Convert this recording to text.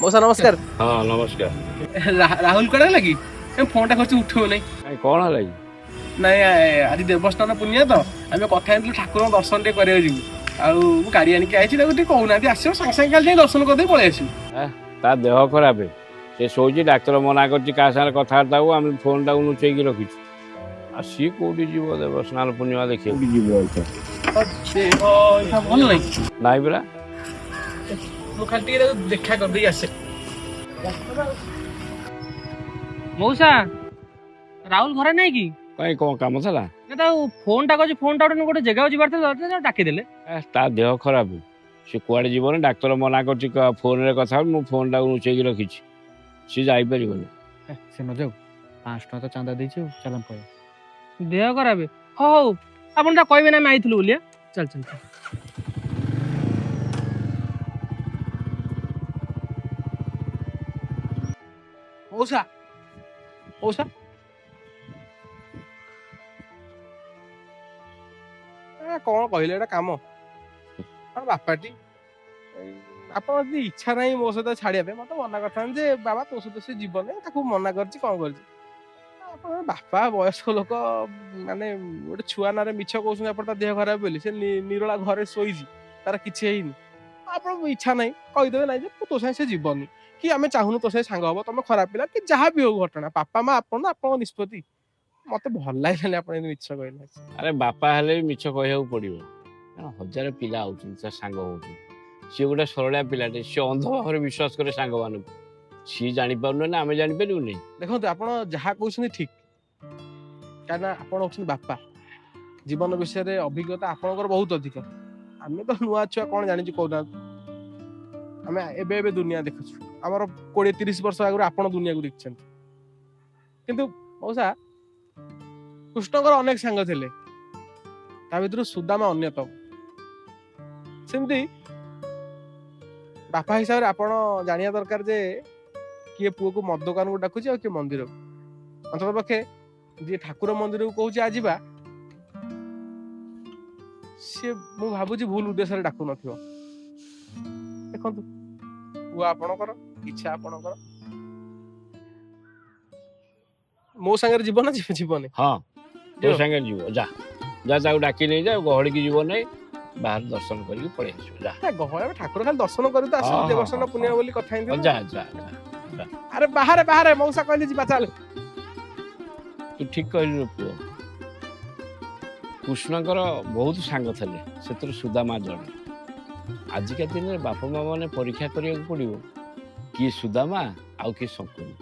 मौसा नमस्कार। हाँ नमस्कार। राहुल कड़े लगी फोन टा करछि उठो नहीं कौन है नहीं आज देवस्थान पुण्य तो आम कथा ठाकुर दर्शन टे कर गाड़ी आनिक आई कहना आसो सागे सागे खाली दर्शन करदे पलि आस ता देह खराब है से शोची डाक्तर मना कर कथबार्ता को आम फोन टाक लुचेक रखी सी कौटी जीव देवस्थान पूर्णिमा देखिए भल नहीं नाई परा खाली देखा कर आसे मौसा राहुल घरे नहीं कि कहीं कौन काम था फोन टा फोन टा गोटे जगह जबार डाकी देले ता देह खराब सी कुआड़े जीवन डाक्तर मना कर फोन रे कथा मु फोन टाक लुचेक रखी सी जापर से न जाऊ 5 टका तो चांदा देछि चलम पय देह खराब हो अपन कहबे ना आईलु बोलिया चल चल मौसा मौसा कौन कहले कम बापाटी आप इच्छा ना मो सहित छाड़िया मत मना कर बाबा तो सहित से जीवन मना कर बापा वयस्क लोक माने गोटे छुआ ना मिछ कहते देह खराब बोली से निरोला घरे शोई तार किसी है आप इच्छा ना कहीदेवे ना तो साथ से जीवन कि आम चाहूनु तो साथ सांग हम तुम खराब पिला कि जहाँ भी हो घटना बापा माँ आप निष्पत्ति मत भल लगे आप मिछ कहले अरे बापा हेले मिछ कह पड़ो हजार पिला सांग हो सी गोटे सरलिया पिलाटे सी अंध भाव विश्वास करे सांग मान सी जापर ना आम जापर देखो आप जहाँ कहते ठीक क्या आप बापा जीवन विषय अभिज्ञता आपंकर बहुत अधिक आम तो नुआ छुआ कौन जानी कहना आम एबे दुनिया देखु आमर 20-30 वर्ष आगे आप दुनिया को देखते किंतु मौसा कृष्णकर अनेक सांग थे भर सुदामा अन्यतम सेमती बापा हिसाब से आप जाना दरकार जे किए पुओ को मद दुकान को डाकुची और किए मंदिर को अंत पक्षे जी ठाकुर मंदिर को कहूँ आज सी मु भावुची भूल उद्देश्य डाकु न देखु पुओ आपणकर इच्छा आपणकर मो सांगे जीवन ना जीवन हाँ तो सांगे जीव जा जा जा डाकी नहीं जा गहड़ी की जीव नहीं बाहर दर्शन करके पड़े जा गहड़ ठाकुर खाली दर्शन कर देवस्थान पुण्य बोली कथा जा जा अरे बाहर बाहर मौसा कहली जी चल तू ठीक कहलु पुओ कृष्णकर बहुत सांग थे से सुदामा जड़े आजिका दिन में बापा माँ मैंने परीक्षा करने पड़ो किए सुदामा आउ किए शंकुनी